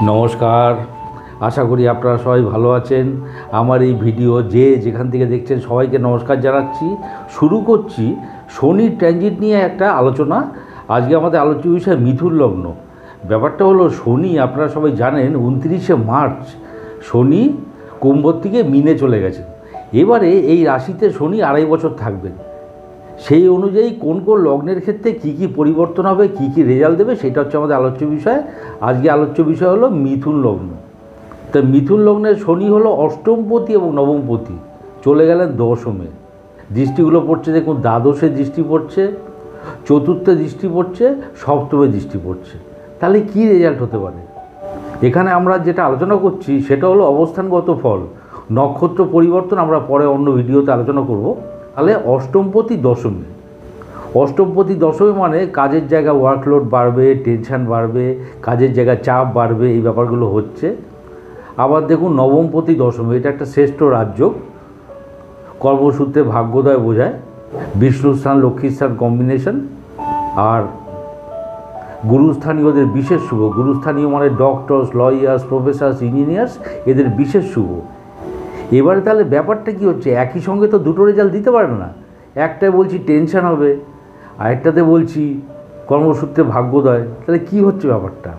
নমস্কার, আশা করি আপনারা সবাই ভালো আছেন। আমার এই ভিডিও যেখান থেকে দেখছেন সবাইকে নমস্কার জানাচ্ছি। শুরু করছি শনির ট্রানজিট নিয়ে একটা আলোচনা। আজকে আমাদের আলোচ্য বিষয় মিথুন লগ্ন। ব্যাপারটা হলো শনি, আপনারা সবাই জানেন 29শে মার্চ শনি কুম্ভ থেকে মিনে চলে গেছেন। এবারে এই রাশিতে শনি 2.5 বছর থাকবেন। সেই অনুযায়ী কোন কোন লগ্নের ক্ষেত্রে কী কী পরিবর্তন হবে, কী কী রেজাল্ট দেবে, সেটা হচ্ছে আমাদের আলোচ্য বিষয়। আজকে আলোচ্য বিষয় হলো মিথুন লগ্ন। তো মিথুন লগ্নের শনি হলো অষ্টমপতি এবং নবমপতি, চলে গেলেন দশমে। দৃষ্টিগুলো পড়ছে, দেখুন দ্বাদশে দৃষ্টি পড়ছে, চতুর্থে দৃষ্টি পড়ছে, সপ্তমে দৃষ্টি পড়ছে। তাহলে কী রেজাল্ট হতে পারে? এখানে আমরা যেটা আলোচনা করছি সেটা হলো অবস্থানগত ফল, নক্ষত্র পরিবর্তন আমরা পরে অন্য ভিডিওতে আলোচনা করব। তাহলে অষ্টমপতি দশমে, অষ্টমপতি দশমে মানে কাজের জায়গা ওয়ার্কলোড বাড়বে, টেনশান বাড়বে, কাজের জায়গায় চাপ বাড়বে, এই ব্যাপারগুলো হচ্ছে। আবার দেখুন নবমপতি দশমে, এটা একটা শ্রেষ্ঠ রাজযোগ, কর্মসূত্রে ভাগ্যোদয় বোঝায়, বিষ্ণুস্থান লক্ষ্মীস্থান কম্বিনেশন। আর গুরুস্থানীয়দের বিশেষ শুভ, গুরুস্থানীয় মানে ডক্টরস, লয়ার্স, প্রফেসর্স, ইঞ্জিনিয়ার্স, এদের বিশেষ শুভ। এবারে তাহলে ব্যাপারটা কী হচ্ছে, একই সঙ্গে তো দুটো রেজাল্ট দিতে পারে না। একটায় বলছি টেনশান হবে, আরেকটাতে বলছি কর্মসূত্রে ভাগ্যোদয়। তাহলে কী হচ্ছে ব্যাপারটা?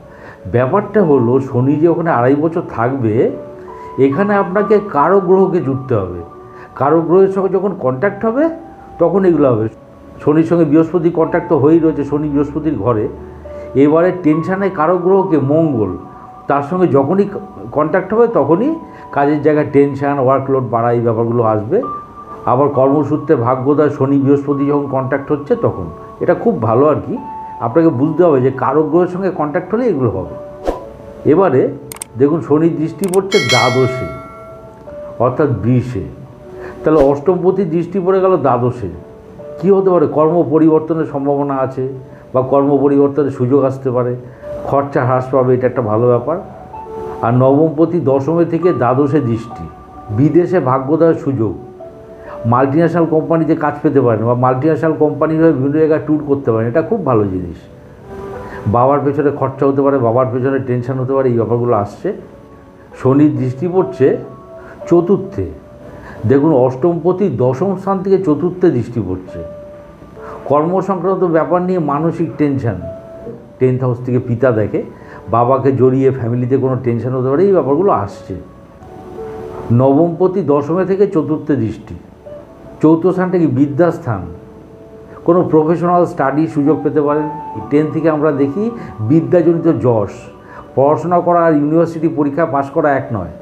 ব্যাপারটা হলো শনি যে ওখানে 2.5 বছর থাকবে, এখানে আপনাকে কারো গ্রহকে জুটতে হবে। কারো গ্রহের সঙ্গে যখন কন্ট্যাক্ট হবে তখন এগুলো হবে। শনির সঙ্গে বৃহস্পতি কন্ট্যাক্ট তো হয়েই রয়েছে, শনি বৃহস্পতির ঘরে। এবারে টেনশানে কারো গ্রহকে মঙ্গল, তার সঙ্গে যখনই কন্ট্যাক্ট হবে তখনই কাজের জায়গায় টেনশান, ওয়ার্কলোড বাড়া, এই ব্যাপারগুলো আসবে। আবার কর্মসূত্রে ভাগ্যোদয় শনি বৃহস্পতি যখন কন্ট্যাক্ট হচ্ছে তখন, এটা খুব ভালো আর কি। আপনাকে বুঝতে হবে যে কারো গ্রহের সঙ্গে কন্ট্যাক্ট হলে এগুলো হবে। এবারে দেখুন শনির দৃষ্টি পড়ছে দ্বাদশে, অর্থাৎ 20-এ। তাহলে অষ্টমপতি দৃষ্টি পড়ে গেল দ্বাদশে। কী হতে পারে? কর্ম পরিবর্তনের সম্ভাবনা আছে বা কর্ম পরিবর্তনের সুযোগ আসতে পারে, খরচা হ্রাস পাবে, এটা একটা ভালো ব্যাপার। আর নবমপতি দশমে থেকে দ্বাদশে দৃষ্টি, বিদেশে ভাগ্যোদয়ের সুযোগ, মাল্টিন্যাশনাল কোম্পানিতে কাজ পেতে পারেন বা মাল্টিন্যাশনাল কোম্পানির হয়ে বিভিন্ন জায়গায় ট্যুর করতে পারেন, এটা খুব ভালো জিনিস। বাবার পেছনে খরচা হতে পারে, বাবার পেছনে টেনশন হতে পারে, এই ব্যাপারগুলো আসছে। শনির দৃষ্টি পড়ছে চতুর্থে। দেখুন অষ্টমপতি দশম স্থান থেকে চতুর্থে দৃষ্টি পড়ছে। কর্ম সংক্রান্ত ব্যাপার নিয়ে মানসিক টেনশন, 10th হাউস থেকে পিতা দেখে, বাবাকে জড়িয়ে ফ্যামিলিতে কোনো টেনশন হতে পারে, এই ব্যাপারগুলো আসছে। নবমপতি দশমে থেকে চতুর্থে দৃষ্টি, চৌথ স্থানটা কি বিদ্যাস্থান, কোনো প্রফেশনাল স্টাডি সুযোগ পেতে পারেন। 10 থেকে আমরা দেখি বিদ্যাজনিত যশ, পড়াশোনা করা আর ইউনিভার্সিটি পরীক্ষা পাশ করা এক নয়।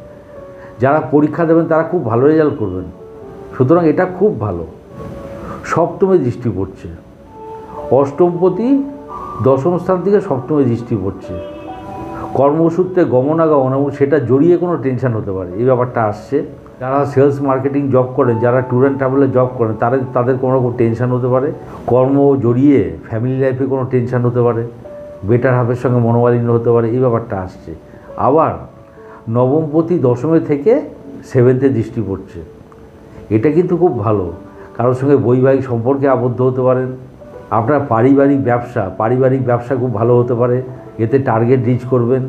যারা পরীক্ষা দেবেন তারা খুব ভালো রেজাল্ট করবেন, সুতরাং এটা খুব ভালো। সপ্তমে দৃষ্টি পড়ছে, অষ্টমপতি দশম স্থান থেকে সপ্তমে দৃষ্টি পড়ছে। কর্মসূত্রে গমনাগমন এবং সেটা জড়িয়ে কোনো টেনশন হতে পারে, এই ব্যাপারটা আসছে। যারা সেলস মার্কেটিং জব করেন, যারা ট্যুর অ্যান্ড ট্রাভেলে জব করেন, তাদের কোনো রকম টেনশন হতে পারে। কর্ম জড়িয়ে ফ্যামিলি লাইফে কোনো টেনশন হতে পারে, বেটার হাফের সঙ্গে মনোমালিন্য হতে পারে, এই ব্যাপারটা আসছে। আবার নবমপতি দশমে থেকে 7th-এ দৃষ্টি পড়ছে, এটা কিন্তু খুব ভালো। কারোর সঙ্গে বৈবাহিক সম্পর্কে আবদ্ধ হতে পারেন। আপনার পারিবারিক ব্যবসা খুব ভালো হতে পারে, এতে টার্গেট রিচ করবেন।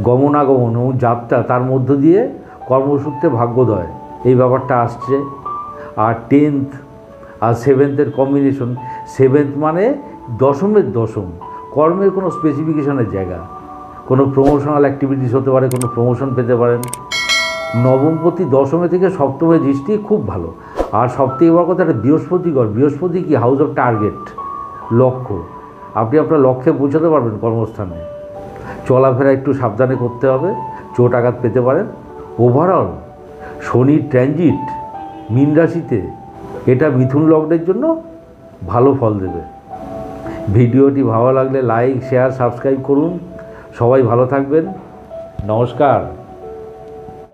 গমনাগমন এবং যাত্রা, তার মধ্য দিয়ে কর্মসূত্রে ভাগ্যোদয়, এই ব্যাপারটা আসছে। আর 10th আর 7th-এর কম্বিনেশন, 7th মানে দশমের দশম, কর্মের কোনো স্পেসিফিকেশনের জায়গা, কোনো প্রমোশনাল অ্যাক্টিভিটিস হতে পারে, কোনো প্রমোশন পেতে পারেন। নবমপতি দশমে থেকে সপ্তমে দৃষ্টি খুব ভালো। আর সবথেকে বড় কথা, একটা বৃহস্পতি কি হাউস অফ টার্গেট, লক্ষ্য। আপনি আপনার লক্ষ্যে পৌঁছাতে পারবেন কর্মস্থানে। চলাফেরা একটু সাবধানে করতে হবে, চোট আঘাত পেতে পারেন। ওভারঅল শনির ট্রানজিট মীন রাশিতে, এটা মিথুন লগ্নের জন্য ভালো ফল দেবে। ভিডিওটি ভালো লাগলে লাইক, শেয়ার, সাবস্ক্রাইব করুন। সবাই ভালো থাকবেন। নমস্কার।